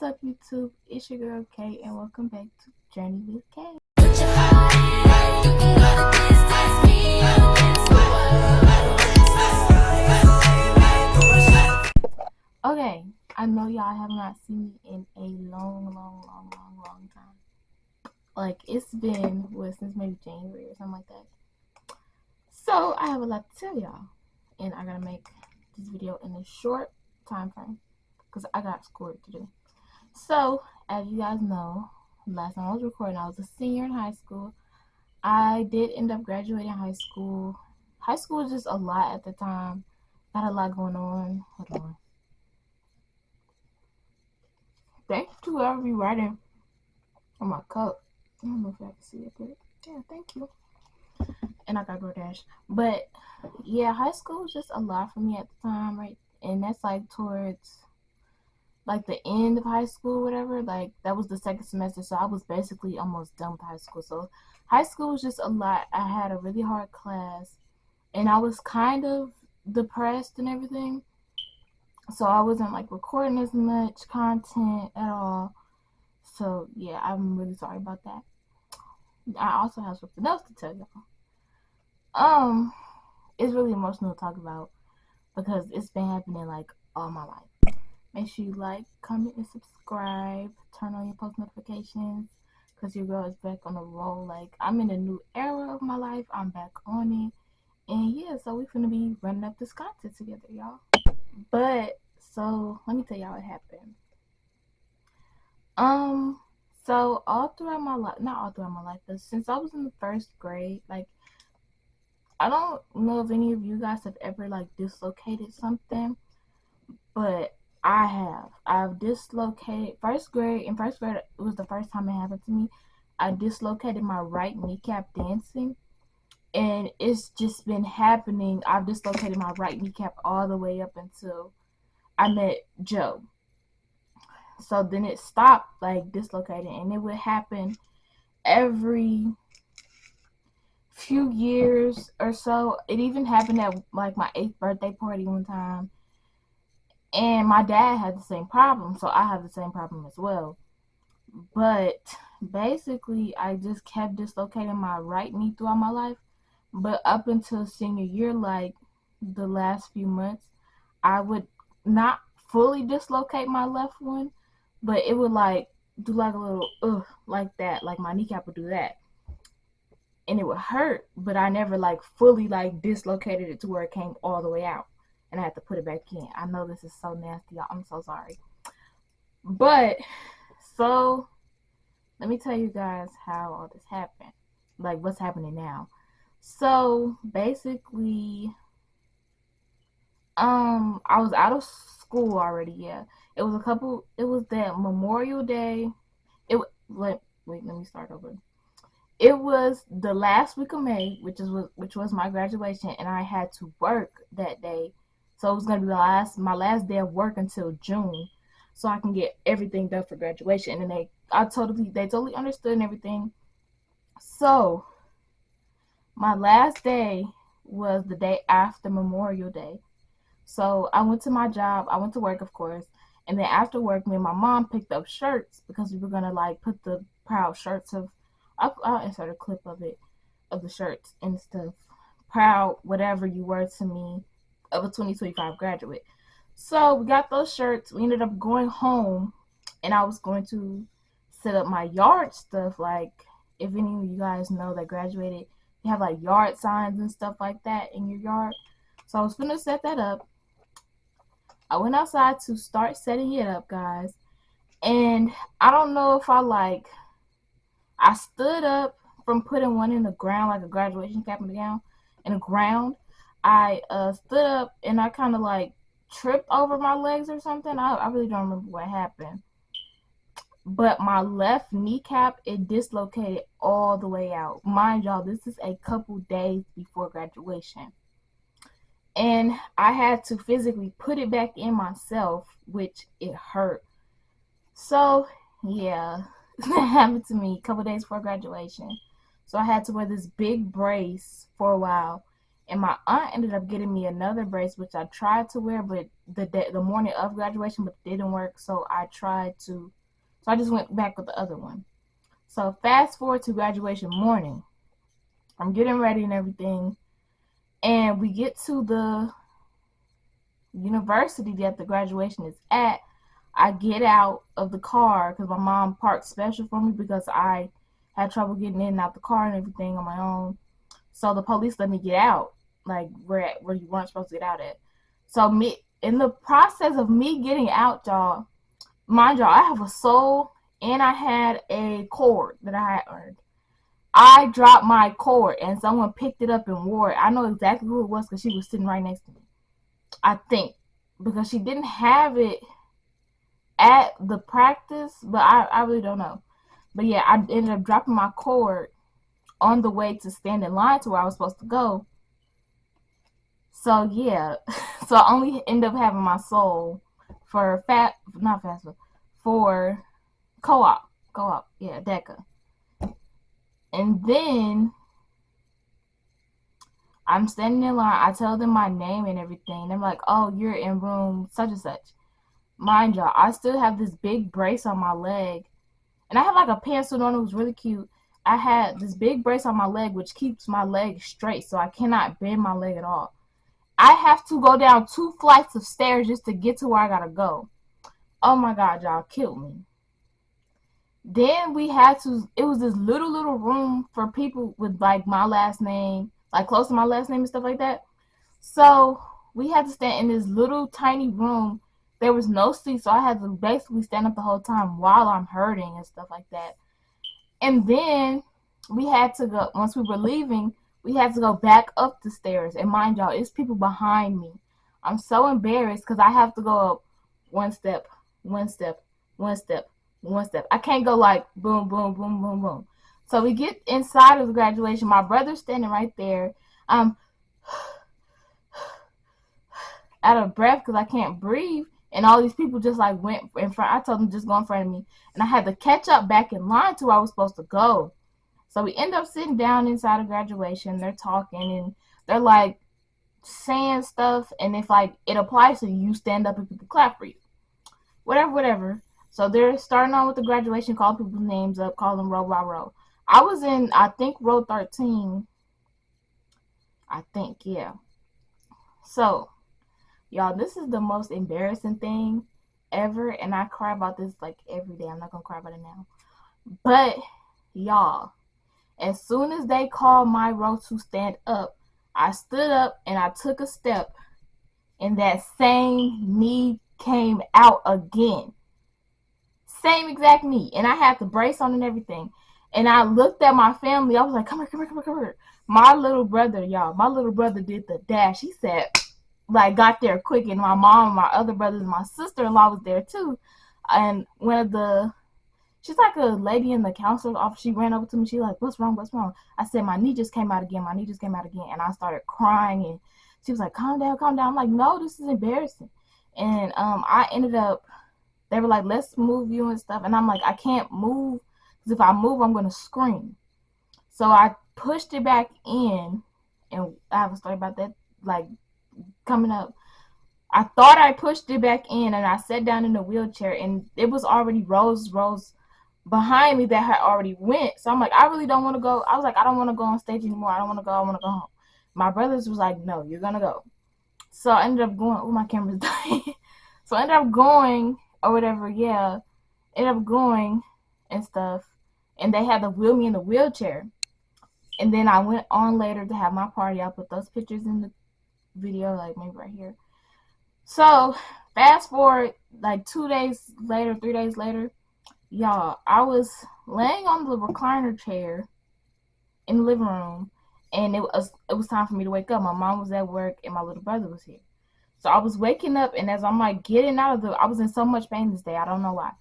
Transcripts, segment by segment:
up, YouTube? It's your girl Kay, and welcome back to Journey with Kay. Okay, I know y'all have not seen me in a long time. Like, it's been, since maybe January or something like that. So, I have a lot to tell y'all, and I gotta make this video in a short time frame because I got schoolwork to do. So, as you guys know, last time I was recording, I was a senior in high school. I did end up graduating high school. High school was just a lot at the time. Got a lot going on. Hold on. Thank you to whoever be writing on my cup. I don't know if y'all can see it, but yeah, thank you. And I got DoorDash. But yeah, high school was just a lot for me at the time, right? And that's like towards like the end of high school, whatever. Like that was the second semester, so I was basically almost done with high school. So high school was just a lot. I had a really hard class, and I was kind of depressed and everything. So I wasn't like recording as much content at all. So yeah, I'm really sorry about that. I also have something else to tell y'all. It's really emotional to talk about because it's been happening like all my life. Make sure you like, comment, and subscribe. Turn on your post notifications because your girl is back on the roll. Like, I'm in a new era of my life. I'm back on it. And yeah, so we're gonna be running up this content together, y'all. But so let me tell y'all what happened. So all throughout my life, not all throughout my life, but since I was in the first grade, like, I don't know if any of you guys have ever like dislocated something, but I have. I've dislocated in first grade, it was the first time it happened to me. I dislocated my right kneecap dancing, and it's just been happening. I've dislocated my right kneecap all the way up until I met Joe. So then it stopped like dislocating, and it would happen every few years or so. It even happened at like my 8th birthday party one time, and my dad had the same problem, so I have the same problem as well. But basically I just kept dislocating my right knee throughout my life. But up until senior year, like the last few months, I would not fully dislocate my left one, but it would like do like a little like that, like my kneecap would do that, and it would hurt, but I never like fully like dislocated it to where it came all the way out and I had to put it back in. I know this is so nasty, y'all. I'm so sorry. But so let me tell you guys how all this happened, like what's happening now. So basically, I was out of school already. Yeah, it was that Memorial Day. Wait, let me start over. It was the last week of May, which was my graduation, and I had to work that day. So it was gonna be my last day of work until June, so I can get everything done for graduation. And they totally understood and everything. So my last day was the day after Memorial Day. So I went to my job. I went to work, of course. And then after work, me and my mom picked up shirts because we were going to like put the proud shirts of, I'll insert a clip of it, of the shirts and stuff. Proud, whatever you were to me, of a 2025 graduate. So we got those shirts. We ended up going home, and I was going to set up my yard stuff. Like, if any of you guys know that graduated, you have like yard signs and stuff like that in your yard. So I was gonna set that up. I went outside to start setting it up, guys, and I don't know if I stood up from putting one in the ground, like a graduation cap in the ground. I stood up and I kind of like tripped over my legs or something. I really don't remember what happened. But my left kneecap, it dislocated all the way out. Mind y'all, this is a couple days before graduation. And I had to physically put it back in myself, which it hurt. So yeah, that happened to me a couple days before graduation. So I had to wear this big brace for a while. And my aunt ended up getting me another brace, which I tried to wear, but the morning of graduation, but it didn't work. So I just went back with the other one. So fast forward to graduation morning. I'm getting ready and everything, and we get to the university that the graduation is at. I get out of the car because my mom parked special for me because I had trouble getting in and out the car and everything on my own. So the police let me get out, like where you weren't supposed to get out at. So me in the process of me getting out, y'all, mind y'all, I have a soul and I had a cord that I had earned. I dropped my cord and someone picked it up and wore it. I know exactly who it was because she was sitting right next to me. I think because she didn't have it at the practice, but I really don't know. But yeah, I ended up dropping my cord on the way to stand in line to where I was supposed to go. So yeah, so I only end up having my soul for for co-op, yeah, DECA. And then I'm standing in line. I tell them my name and everything. They're like, "Oh, you're in room such and such." Mind y'all, I still have this big brace on my leg, and I have like a pantsuit on. It was really cute. I had this big brace on my leg, which keeps my leg straight, so I cannot bend my leg at all. I have to go down 2 flights of stairs just to get to where I gotta go. Oh my God, y'all killed me. Then it was this little room for people with like my last name, like close to my last name and stuff like that. So we had to stand in this little tiny room. There was no seat, so I had to basically stand up the whole time while I'm hurting and stuff like that. And then we had to go, once we were leaving, we had to go back up the stairs. And mind y'all, it's people behind me. I'm so embarrassed because I have to go up one step, one step, one step, one step. I can't go like boom, boom, boom, boom, boom. So we get inside of the graduation. My brother's standing right there. I'm out of breath because I can't breathe. And all these people just like went in front. I told them just go in front of me. And I had to catch up back in line to where I was supposed to go. So we end up sitting down inside of graduation. They're talking and they're like saying stuff. And if like it applies to you, you stand up and people clap for you. Whatever. So they're starting on with the graduation, calling people's names up, calling them row by row. I was in, I think, row 13. I think, yeah. So, y'all, this is the most embarrassing thing ever. And I cry about this like every day. I'm not going to cry about it now. But, y'all, as soon as they called my row to stand up, I stood up and I took a step. And that same knee came out again. Same exact knee. And I had the brace on and everything. And I looked at my family. I was like, come here. My little brother, y'all, my little brother did the dash. He said, like, got there quick. And my mom, my other brothers, my sister-in-law was there too. And she's like a lady in the counselor's office. She ran over to me. She like, what's wrong? I said, my knee just came out again. And I started crying. And she was like, calm down. I'm like, no, this is embarrassing. And I ended up, they were like, let's move you and stuff. And I'm like, I can't move because if I move, I'm going to scream. So I pushed it back in. And I have a story about that, like, coming up. I thought I pushed it back in and I sat down in the wheelchair and it was already rows behind me that had already went. So I'm like, I really don't want to go. I was like, I don't want to go on stage anymore. I don't want to go. I want to go home. My brothers was like, no, you're going to go. So I ended up going. Oh, my camera's dying. So I ended up going or whatever. Yeah. Ended up going and stuff. And they had to wheel me in the wheelchair. And then I went on later to have my party. I'll put those pictures in the video, like maybe right here. So fast forward like 2 days later, 3 days later, y'all, I was laying on the recliner chair in the living room, and it was time for me to wake up. My mom was at work, and my little brother was here. So I was waking up, and as I'm like getting out of I was in so much pain this day. I don't know why.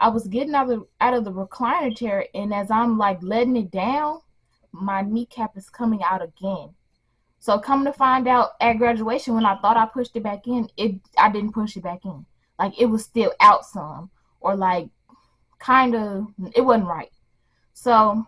I was getting out of the recliner chair, and as I'm like letting it down, my kneecap is coming out again. So coming to find out at graduation, when I thought I pushed it back in, I didn't push it back in. Like it was still out some, or like kind of, it wasn't right. So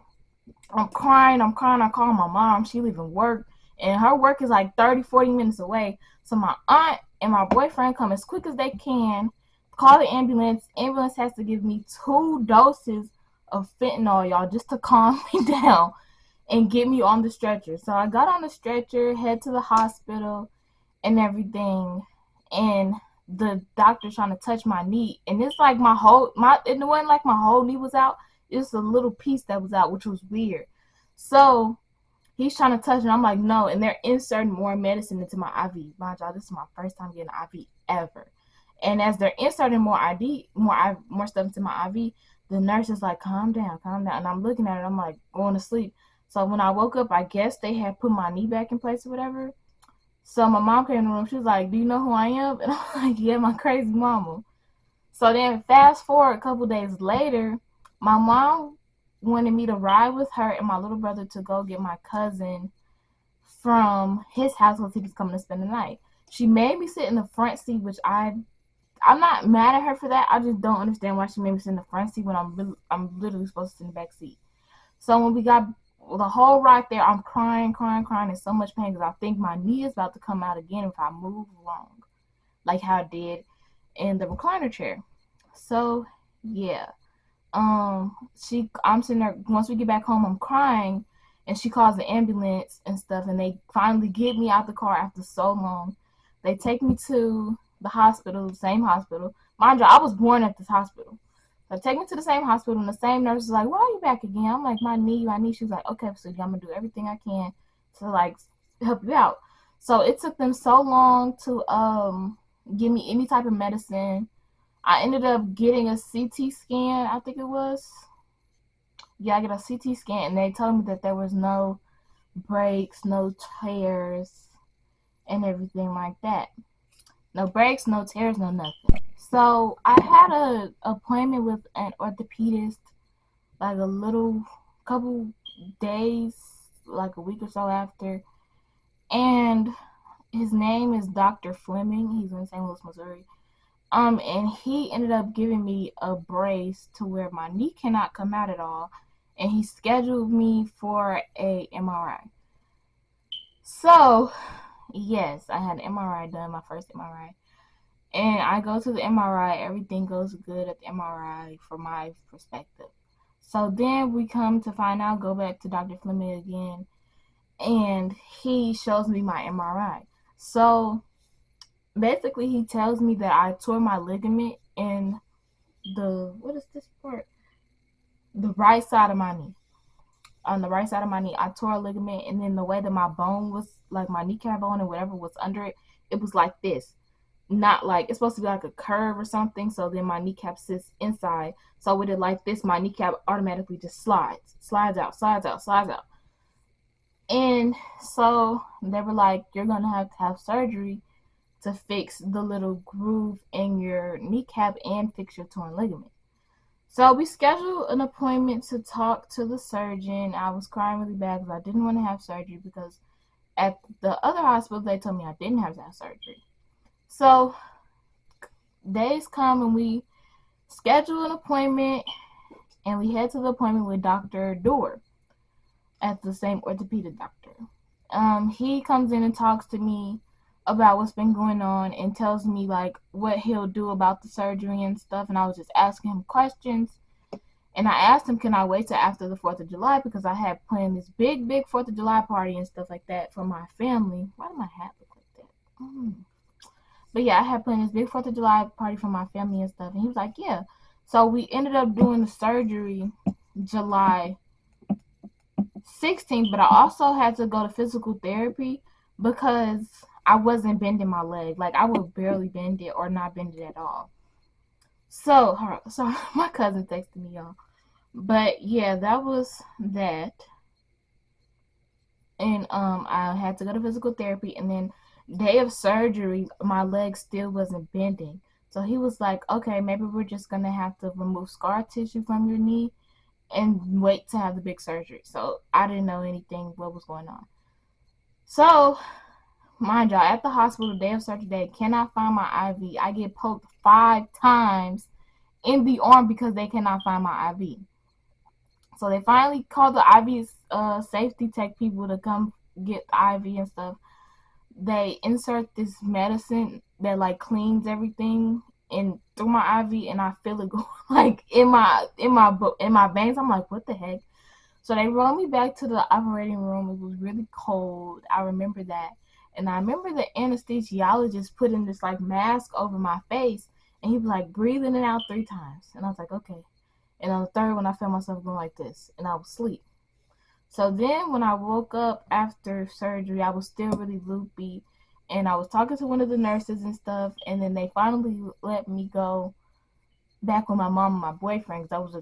I'm crying. I call my mom. She leaving work, and her work is like 30-40 minutes away. So my aunt and my boyfriend come as quick as they can, call the ambulance. Ambulance has to give me 2 doses of fentanyl, y'all, just to calm me down and get me on the stretcher. So I got on the stretcher, head to the hospital and everything, and the doctor trying to touch my knee, and it's like it wasn't like my whole knee was out. It's a little piece that was out, which was weird. So he's trying to touch it. I'm like, no. And they're inserting more medicine into my IV. Mind y'all, this is my first time getting an IV ever. And as they're inserting more stuff into my IV, the nurse is like, calm down, calm down. And I'm looking at it. I'm like, going to sleep. So when I woke up, I guess they had put my knee back in place or whatever. So my mom came in the room. She was like, do you know who I am? And I'm like, yeah, my crazy mama. So then fast forward a couple days later, my mom wanted me to ride with her and my little brother to go get my cousin from his house because he was coming to spend the night. She made me sit in the front seat, which I'm not mad at her for that. I just don't understand why she made me sit in the front seat when I'm literally supposed to sit in the back seat. So when we got the whole ride there, I'm crying in so much pain because I think my knee is about to come out again if I move wrong, like how I did in the recliner chair. So yeah, I'm sitting there. Once we get back home, I'm crying, and she calls the ambulance and stuff, and they finally get me out the car after so long. They take me to the hospital, the same hospital. Mind you, I was born at this hospital. They take me to the same hospital, and the same nurse is like, why are you back again? I'm like, my knee. She's like, okay, so I'm going to do everything I can to, like, help you out. So it took them so long to give me any type of medicine. I ended up getting a CT scan, I think it was. Yeah, I get a CT scan, and they told me that there was no breaks, no tears, and everything like that. No breaks, no tears, no nothing. So I had an appointment with an orthopedist like couple days, like a week or so after. And his name is Dr. Fleming. He's in St. Louis, Missouri. And he ended up giving me a brace to where my knee cannot come out at all. And he scheduled me for a MRI. So, yes, I had an MRI done, my first MRI. And I go to the MRI. Everything goes good at the MRI from my perspective. So then we come to find out, go back to Dr. Fleming again, and he shows me my MRI. So basically he tells me that I tore my ligament in what is this part? The right side of my knee. On the right side of my knee, I tore a ligament, and then the way that my bone was, like my kneecap bone and whatever was under it, it was like this. Not like, it's supposed to be like a curve or something, so then my kneecap sits inside. So with it like this, my kneecap automatically just slides out. And so they were like, you're going to have surgery to fix the little groove in your kneecap and fix your torn ligament. So we scheduled an appointment to talk to the surgeon. I was crying really bad because I didn't want to have surgery, because at the other hospital they told me I didn't have to have surgery. So days come and we schedule an appointment, and we head to the appointment with Dr. Dorr at the same orthopedic doctor. He comes in and talks to me about what's been going on and tells me like what he'll do about the surgery and stuff. And I was just asking him questions. And I asked him, can I wait till after the 4th of July? Because I had planned this big 4th of July party and stuff like that for my family. Why did my hat look like that? But yeah, I had planned this big 4th of July party for my family and stuff. And he was like, yeah. So we ended up doing the surgery July 16th. But I also had to go to physical therapy because I wasn't bending my leg. Like, I would barely bend it or not bend it at all. So my cousin texted me, y'all. But yeah, that was that. And I had to go to physical therapy, and then day of surgery, my leg still wasn't bending. So he was like, okay, maybe we're just gonna have to remove scar tissue from your knee and wait to have the big surgery. So I didn't know anything what was going on. So mind y'all, at the hospital, day of surgery day, cannot find my IV. I get poked 5 times in the arm because they cannot find my IV. So they finally called the IV safety tech people to come get the IV and stuff, they insert this medicine that like cleans everything and through my IV, and I feel it go like in my veins. I'm like, what the heck? So they rolled me back to the operating room. It was really cold. I remember that. And I remember the anesthesiologist putting this like mask over my face, and he was like breathing it out 3 times. And I was like, okay. And on the third one, I felt myself going like this, and I was asleep. So then when I woke up after surgery, I was still really loopy, and I was talking to one of the nurses and stuff, and then they finally let me go back with my mom and my boyfriend, because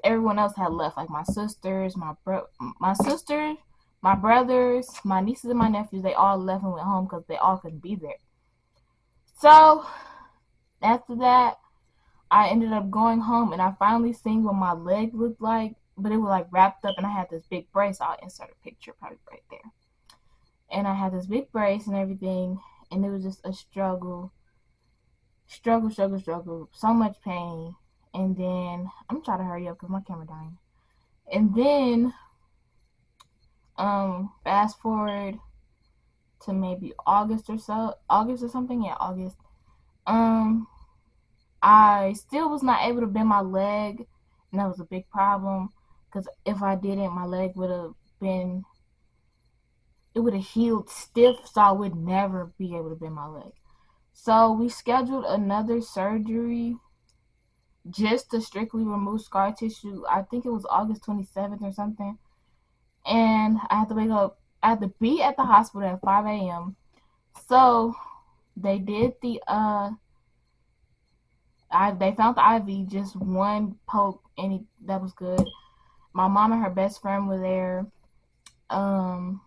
everyone else had left, like my sisters, my brothers, my nieces and my nephews. They all left and went home because they all couldn't be there. So after that, I ended up going home, and I finally seen what my leg looked like, but it was like wrapped up, and I had this big brace. I'll insert a picture probably right there. And I had this big brace and everything, and it was just a struggle, so much pain. And then I'm trying to hurry up because my camera dying. And then fast forward to maybe August or something. Yeah, August. I still was not able to bend my leg, and that was a big problem, because if I didn't, my leg would have healed stiff, so I would never be able to bend my leg. So we scheduled another surgery just to strictly remove scar tissue. I think it was August 27th or something. And I had to wake up. I had to be at the hospital at 5 a.m. So they did they found the IV, just one poke, and that was good. My mom and her best friend were there. I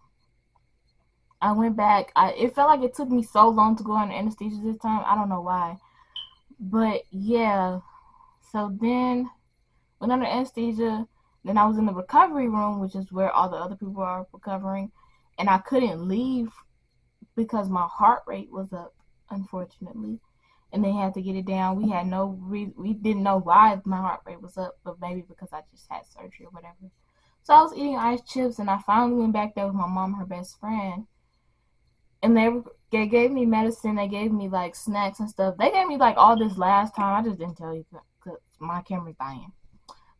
went back. It felt like it took me so long to go on anesthesia this time. I don't know why. But yeah. So then went under anesthesia. Then I was in the recovery room, which is where all the other people are recovering. And I couldn't leave because my heart rate was up, unfortunately. And they had to get it down. We didn't know why my heart rate was up, but maybe because I just had surgery or whatever. So I was eating ice chips, and I finally went back there with my mom and her best friend. And they gave me medicine. They gave me like snacks and stuff. They gave me like all this last time. I just didn't tell you because my camera's dying.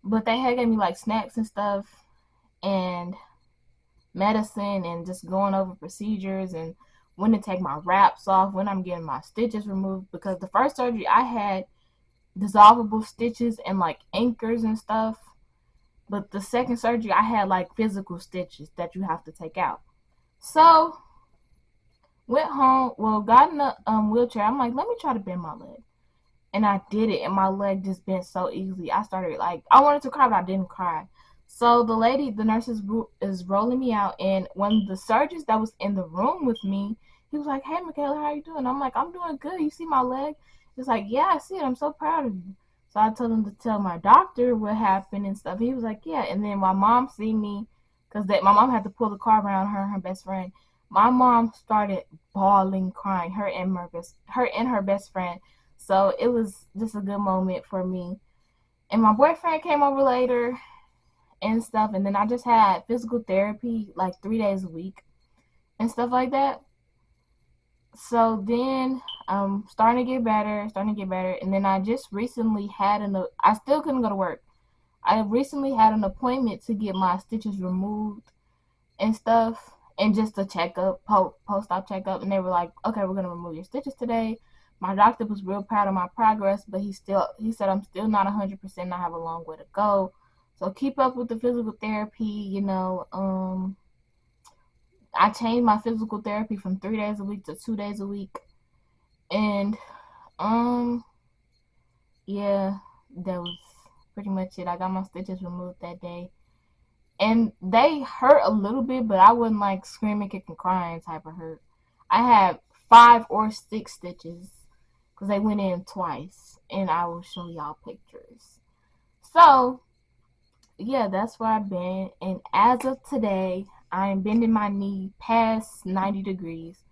But they had gave me like snacks and stuff and medicine, and just going over procedures and when to take my wraps off, when I'm getting my stitches removed. Because the first surgery I had dissolvable stitches and like anchors and stuff. But the second surgery I had like physical stitches that you have to take out. So went home, got in a wheelchair. I'm like, let me try to bend my leg. And I did it, and my leg just bent so easily. I started, I wanted to cry, but I didn't cry. So the nurse is rolling me out, and one of the surgeons that was in the room with me, he was like, hey, Michaela, how you doing? I'm like, I'm doing good. You see my leg? He's like, yeah, I see it. I'm so proud of you. So I told him to tell my doctor what happened and stuff. He was like, yeah. And then my mom seen me, because my mom had to pull the car around her and her best friend. My mom started bawling, crying, her and her best friend. So it was just a good moment for me. And my boyfriend came over later and stuff. And then I just had physical therapy like 3 days a week and stuff like that. So then starting to get better. And then I just recently I still couldn't go to work. I recently had an appointment to get my stitches removed and stuff, and just a checkup, post-op checkup. And they were like, okay, we're going to remove your stitches today. My doctor was real proud of my progress, but he said I'm still not 100%. I have a long way to go. So keep up with the physical therapy. I changed my physical therapy from 3 days a week to 2 days a week. And yeah, that was pretty much it. I got my stitches removed that day. And they hurt a little bit, but I wasn't like screaming, kicking, crying type of hurt. I had 5 or 6 stitches because they went in twice, and I will show y'all pictures. So yeah, that's where I've been. And as of today, I am bending my knee past 90 degrees.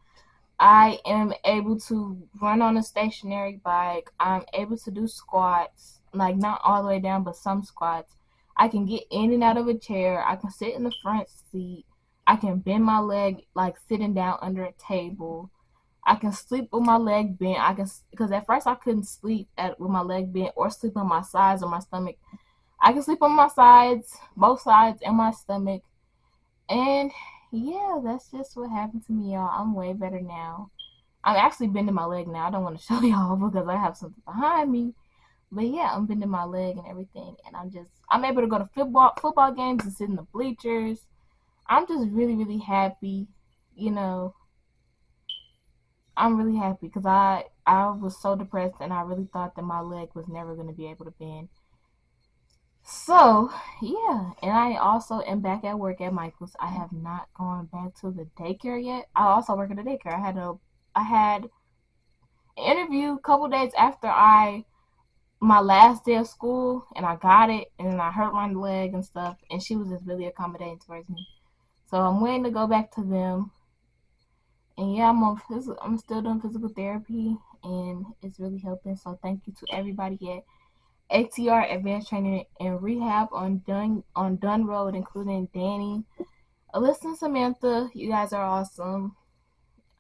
I am able to run on a stationary bike. I'm able to do squats, like not all the way down, but some squats. I can get in and out of a chair. I can sit in the front seat. I can bend my leg like sitting down under a table. I can sleep with my leg bent. I can, because at first I couldn't sleep with my leg bent or sleep on my sides or my stomach. I can sleep on my sides, both sides, and my stomach. And yeah, that's just what happened to me, y'all. I'm way better now. I'm actually bending my leg now. I don't want to show y'all because I have something behind me. But yeah, I'm bending my leg and everything, and I'm able to go to football games and sit in the bleachers. I'm just really, really happy. You know, I'm really happy because I was so depressed and I really thought that my leg was never going to be able to bend. So yeah, and I also am back at work at Michael's. I have not gone back to the daycare yet. I also work at a daycare. I had an interview a couple days after my last day of school, and I got it, and then I hurt my leg and stuff, and she was just really accommodating towards me. So I'm waiting to go back to them. And yeah, I'm still doing physical therapy, and it's really helping. So thank you to everybody at ATR Advanced Training and Rehab on Dunn Road, including Danny, Alyssa, and Samantha. You guys are awesome.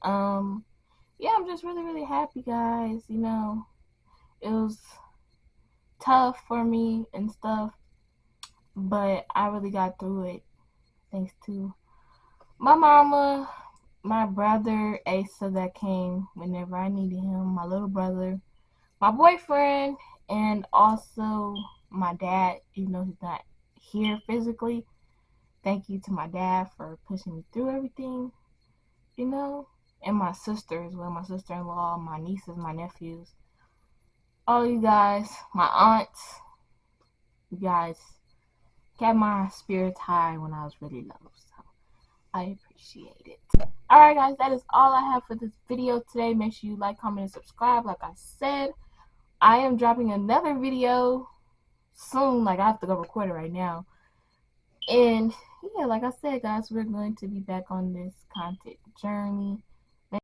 Yeah, I'm just really, really happy, guys. You know, it was tough for me and stuff, but I really got through it thanks to my mama, my brother Asa that came whenever I needed him, my little brother, my boyfriend, and also my dad, even though he's not here physically. Thank you to my dad for pushing me through everything, you know, and my sister as well, my sister-in-law, my nieces, my nephews, all you guys, my aunts. You guys kept my spirits high when I was really low, so I appreciate it. Alright guys, that is all I have for this video today. Make sure you like, comment, and subscribe. Like I said, I am dropping another video soon. Like, I have to go record it right now. And yeah, like I said, guys, we're going to be back on this content journey.